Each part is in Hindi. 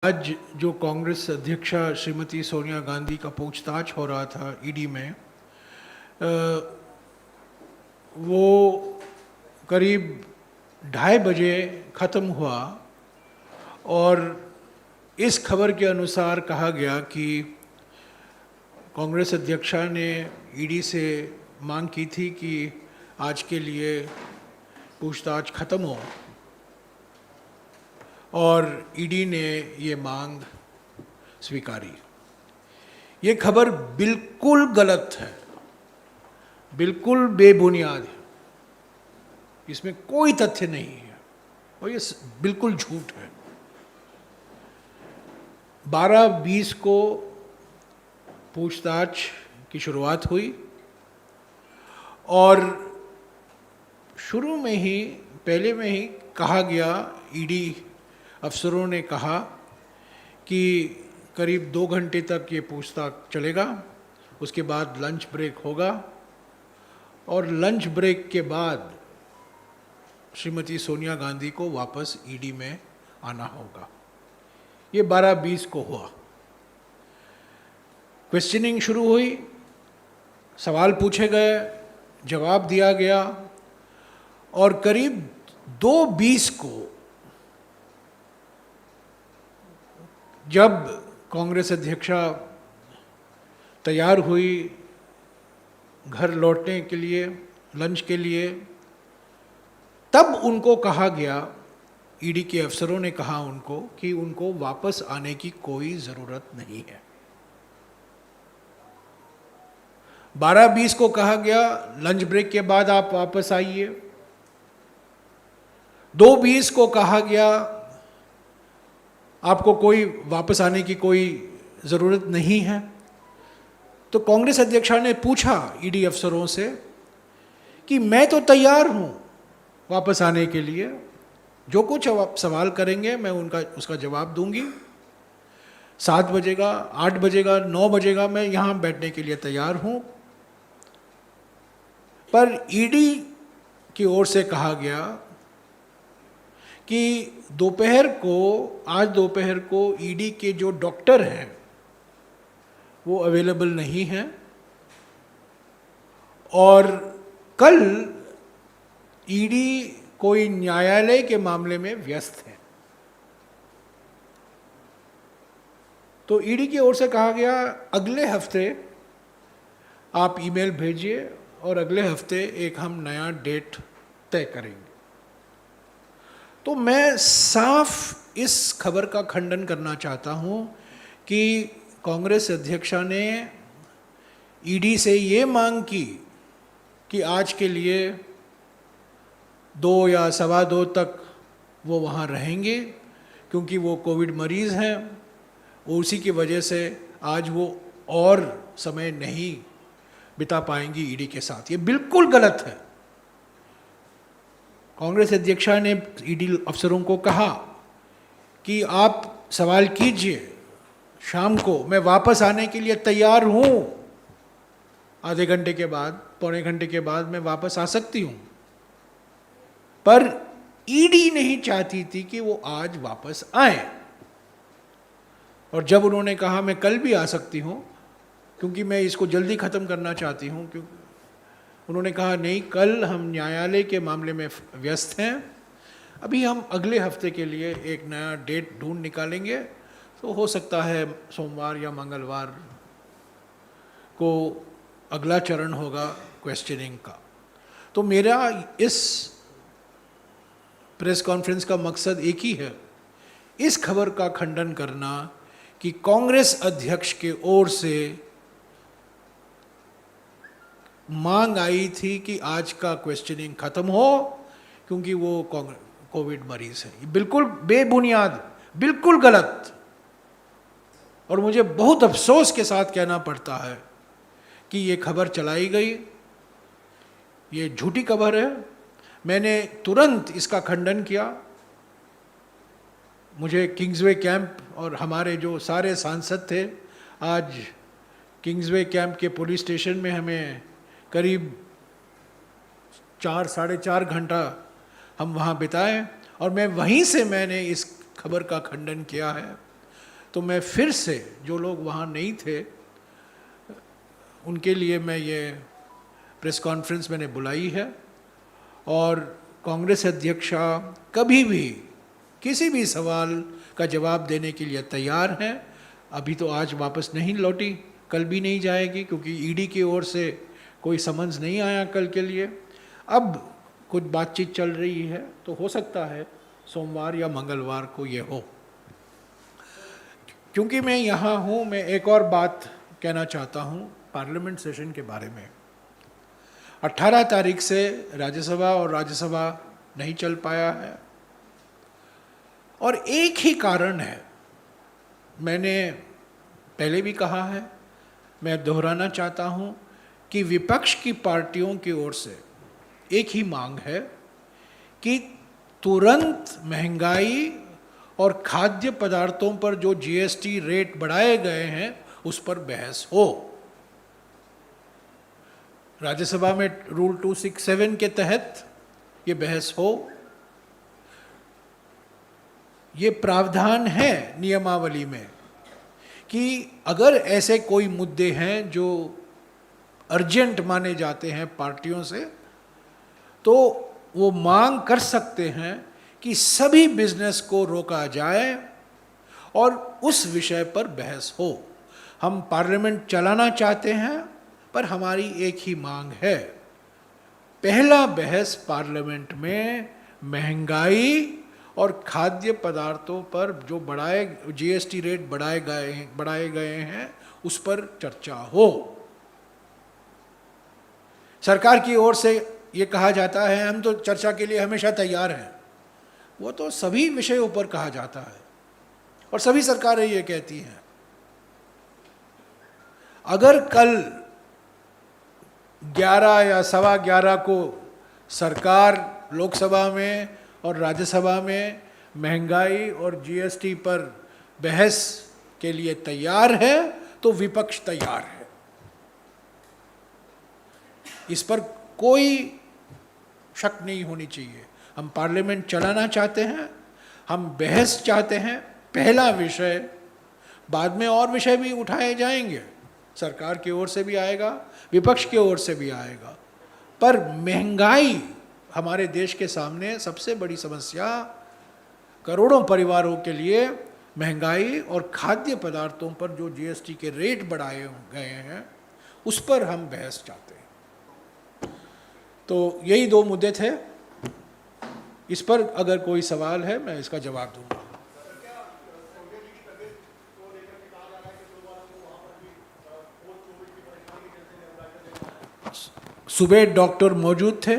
आज जो कांग्रेस अध्यक्षा श्रीमती सोनिया गांधी का पूछताछ हो रहा था ईडी में, वो करीब 2:30 बजे ख़त्म हुआ और इस खबर के अनुसार कहा गया कि कांग्रेस अध्यक्षा ने ईडी से मांग की थी कि आज के लिए पूछताछ ख़त्म हो और ईडी ने ये मांग स्वीकारी। ये खबर बिल्कुल गलत है, बिल्कुल बेबुनियाद है, इसमें कोई तथ्य नहीं है और ये बिल्कुल झूठ है। 12:20 को पूछताछ की शुरुआत हुई और शुरू में ही पहले में ही कहा गया, ईडी अफसरों ने कहा कि करीब 2 घंटे तक ये पूछताछ चलेगा, उसके बाद लंच ब्रेक होगा और लंच ब्रेक के बाद श्रीमती सोनिया गांधी को वापस ईडी में आना होगा। ये 12:20 को हुआ। क्वेश्चनिंग शुरू हुई, सवाल पूछे गए, जवाब दिया गया और करीब 2:20 को जब कांग्रेस अध्यक्षा तैयार हुई घर लौटने के लिए, लंच के लिए, तब उनको कहा गया, ईडी के अफसरों ने कहा उनको कि उनको वापस आने की कोई ज़रूरत नहीं है। 12:20 को कहा गया लंच ब्रेक के बाद आप वापस आइए। 2:20 को कहा गया आपको कोई वापस आने की कोई ज़रूरत नहीं है। तो कांग्रेस अध्यक्षा ने पूछा ईडी अफसरों से कि मैं तो तैयार हूँ वापस आने के लिए, जो कुछ आप सवाल करेंगे मैं उसका जवाब दूंगी। 7 बजेगा, 8 बजेगा, 9 बजेगा, मैं यहाँ बैठने के लिए तैयार हूँ। पर ईडी की ओर से कहा गया कि आज दोपहर को ईडी के जो डॉक्टर हैं वो अवेलेबल नहीं हैं और कल ईडी कोई न्यायालय के मामले में व्यस्त है। तो ईडी की ओर से कहा गया अगले हफ्ते आप ईमेल भेजिए और अगले हफ्ते एक हम नया डेट तय करेंगे। तो मैं साफ इस खबर का खंडन करना चाहता हूं कि कांग्रेस अध्यक्षा ने ईडी से ये मांग की कि आज के लिए 2 या 2:15 तक वो वहाँ रहेंगे, क्योंकि वो कोविड मरीज़ हैं, उसी की वजह से आज वो और समय नहीं बिता पाएंगी ईडी के साथ। ये बिल्कुल गलत है। कांग्रेस अध्यक्षा ने ईडी अफसरों को कहा कि आप सवाल कीजिए, शाम को मैं वापस आने के लिए तैयार हूँ, आधे घंटे के बाद, पौने घंटे के बाद मैं वापस आ सकती हूँ। पर ईडी नहीं चाहती थी कि वो आज वापस आए और जब उन्होंने कहा मैं कल भी आ सकती हूँ क्योंकि मैं इसको जल्दी ख़त्म करना चाहती हूँ, क्योंकि उन्होंने कहा नहीं, कल हम न्यायालय के मामले में व्यस्त हैं, अभी हम अगले हफ्ते के लिए एक नया डेट ढूंढ निकालेंगे, तो हो सकता है सोमवार या मंगलवार को अगला चरण होगा क्वेश्चनिंग का। तो मेरा इस प्रेस कॉन्फ्रेंस का मकसद एक ही है, इस खबर का खंडन करना कि कांग्रेस अध्यक्ष के ओर से मांग आई थी कि आज का क्वेश्चनिंग ख़त्म हो क्योंकि वो कोविड मरीज़ है। ये बिल्कुल बेबुनियाद, बिल्कुल गलत। और मुझे बहुत अफसोस के साथ कहना पड़ता है कि ये खबर चलाई गई, ये झूठी खबर है। मैंने तुरंत इसका खंडन किया। मुझे किंग्सवे कैंप और हमारे जो सारे सांसद थे, आज किंग्सवे कैंप के पुलिस स्टेशन में हमें करीब 4-4.5 घंटा हम वहाँ बिताए और मैं वहीं से मैंने इस खबर का खंडन किया है। तो मैं फिर से, जो लोग वहाँ नहीं थे उनके लिए मैं ये प्रेस कॉन्फ्रेंस मैंने बुलाई है। और कांग्रेस अध्यक्षा कभी भी किसी भी सवाल का जवाब देने के लिए तैयार हैं। अभी तो आज वापस नहीं लौटी, कल भी नहीं जाएगी, क्योंकि ईडी की ओर से कोई समन्स नहीं आया कल के लिए। अब कुछ बातचीत चल रही है, तो हो सकता है सोमवार या मंगलवार को ये हो। क्योंकि मैं यहाँ हूँ, मैं एक और बात कहना चाहता हूँ पार्लियामेंट सेशन के बारे में। 18 तारीख से राज्यसभा और राज्यसभा नहीं चल पाया है, और एक ही कारण है। मैंने पहले भी कहा है, मैं दोहराना चाहता हूँ कि विपक्ष की पार्टियों की ओर से एक ही मांग है कि तुरंत महंगाई और खाद्य पदार्थों पर जो जीएसटी रेट बढ़ाए गए हैं उस पर बहस हो। राज्यसभा में रूल 267 के तहत ये बहस हो। ये प्रावधान है नियमावली में कि अगर ऐसे कोई मुद्दे हैं जो अर्जेंट माने जाते हैं पार्टियों से, तो वो मांग कर सकते हैं कि सभी बिजनेस को रोका जाए और उस विषय पर बहस हो। हम पार्लियामेंट चलाना चाहते हैं, पर हमारी एक ही मांग है। पहला बहस पार्लियामेंट में महंगाई और खाद्य पदार्थों पर जो जीएसटी रेट बढ़ाए गए हैं उस पर चर्चा हो। सरकार की ओर से ये कहा जाता है हम तो चर्चा के लिए हमेशा तैयार हैं। वो तो सभी विषयों पर कहा जाता है और सभी सरकारें ये कहती हैं। अगर कल 11 या 11:15 को सरकार लोकसभा में और राज्यसभा में महंगाई और जीएसटी पर बहस के लिए तैयार है, तो विपक्ष तैयार है। इस पर कोई शक नहीं होनी चाहिए। हम पार्लियामेंट चलाना चाहते हैं, हम बहस चाहते हैं। पहला विषय, बाद में और विषय भी उठाए जाएंगे, सरकार की ओर से भी आएगा, विपक्ष की ओर से भी आएगा। पर महंगाई हमारे देश के सामने सबसे बड़ी समस्या, करोड़ों परिवारों के लिए महंगाई और खाद्य पदार्थों पर जो जीएसटी के रेट बढ़ाए गए हैं उस पर हम बहस चाहते हैं। तो यही 2 मुद्दे थे। इस पर अगर कोई सवाल है मैं इसका जवाब दूंगा। सुबह डॉक्टर मौजूद थे,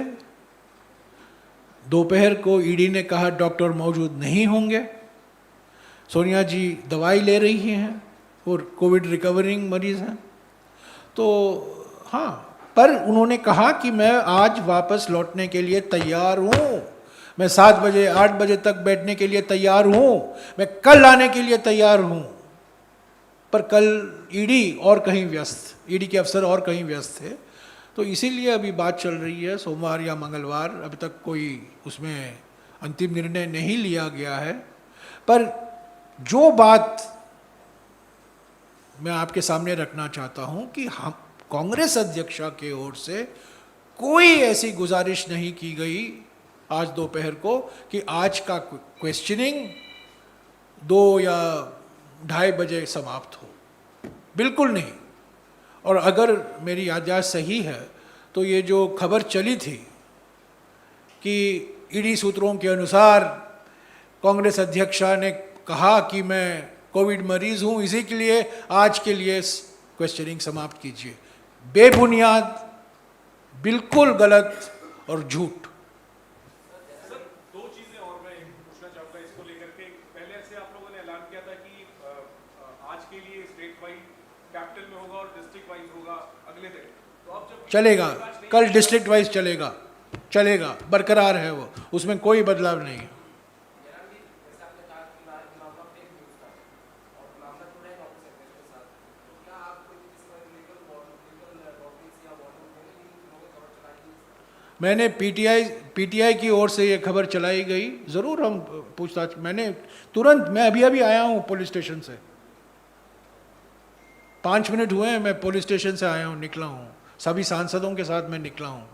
दोपहर को ईडी ने कहा डॉक्टर मौजूद नहीं होंगे। सोनिया जी दवाई ले रही हैं और कोविड रिकवरिंग मरीज हैं। तो हाँ, पर उन्होंने कहा कि मैं आज वापस लौटने के लिए तैयार हूँ, मैं 7 बजे 8 बजे तक बैठने के लिए तैयार हूँ, मैं कल आने के लिए तैयार हूँ। पर कल ईडी और कहीं व्यस्त, ईडी के अफसर और कहीं व्यस्त थे, तो इसीलिए अभी बात चल रही है सोमवार या मंगलवार। अभी तक कोई उसमें अंतिम निर्णय नहीं लिया गया है। पर जो बात मैं आपके सामने रखना चाहता हूं कि हम कांग्रेस अध्यक्षा के ओर से कोई ऐसी गुजारिश नहीं की गई आज दोपहर को कि आज का क्वेश्चनिंग 2 या 2:30 बजे समाप्त हो, बिल्कुल नहीं। और अगर मेरी याददाश्त सही है तो ये जो खबर चली थी कि ईडी सूत्रों के अनुसार कांग्रेस अध्यक्षा ने कहा कि मैं कोविड मरीज हूँ, इसी के लिए आज के लिए क्वेश्चनिंग समाप्त कीजिए, बेबुनियाद, बिल्कुल गलत और झूठ। चलेगा, कल डिस्ट्रिक्ट वाइज चलेगा, बरकरार है वो, उसमें कोई बदलाव नहीं है। मैंने पीटीआई की ओर से ये खबर चलाई गई, ज़रूर हम पूछताछ, मैंने तुरंत, मैं अभी आया हूँ पुलिस स्टेशन से, 5 मिनट हुए हैं मैं पुलिस स्टेशन से आया हूँ, निकला हूँ, सभी सांसदों के साथ मैं निकला हूँ।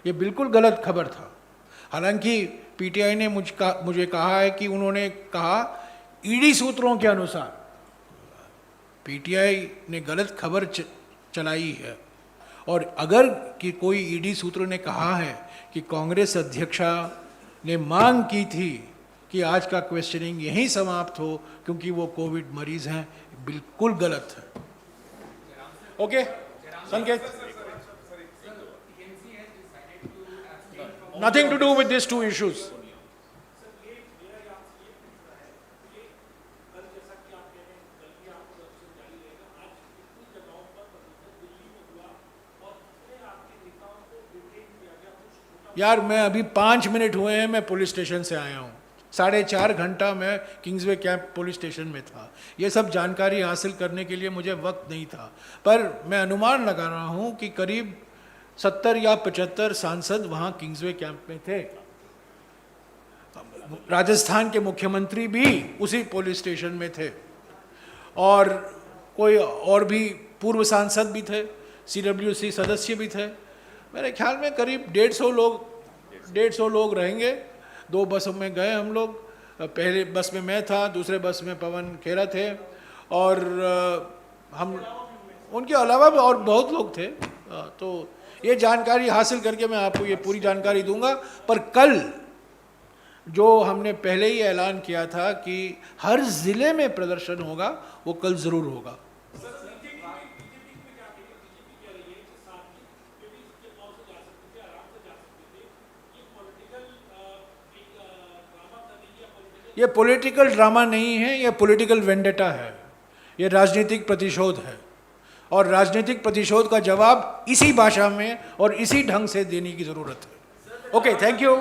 ये बिल्कुल गलत खबर था। हालांकि पीटीआई ने मुझे कहा है कि उन्होंने कहा ईडी सूत्रों के अनुसार, पीटीआई ने गलत खबर चलाई है। और अगर कि कोई ईडी सूत्र ने कहा है कि कांग्रेस अध्यक्षा ने मांग की थी कि आज का क्वेश्चनिंग यहीं समाप्त हो क्योंकि वो कोविड मरीज हैं, बिल्कुल गलत है। Okay Sanket, nothing to do with this two issues. यार मैं अभी 5 मिनट हुए हैं मैं पुलिस स्टेशन से आया हूँ, 4.5 घंटा मैं किंग्सवे कैंप पुलिस स्टेशन में था। ये सब जानकारी हासिल करने के लिए मुझे वक्त नहीं था, पर मैं अनुमान लगा रहा हूँ कि करीब 70 या 75 सांसद वहाँ किंग्सवे कैंप में थे। राजस्थान के मुख्यमंत्री भी उसी पुलिस स्टेशन में थे और कोई और भी पूर्व सांसद भी थे, CWC सदस्य भी थे। मेरे ख्याल में करीब 150 लोग रहेंगे। 2 बसों में गए हम लोग, पहले बस में मैं था, दूसरे बस में पवन खेरा थे और हम उनके अलावा भी और बहुत लोग थे। तो ये जानकारी हासिल करके मैं आपको ये पूरी जानकारी दूंगा। पर कल जो हमने पहले ही ऐलान किया था कि हर जिले में प्रदर्शन होगा, वो कल ज़रूर होगा। ये पॉलिटिकल ड्रामा नहीं है, ये पॉलिटिकल वेंडेटा है, ये राजनीतिक प्रतिशोध है और राजनीतिक प्रतिशोध का जवाब इसी भाषा में और इसी ढंग से देने की ज़रूरत है। Okay, thank you.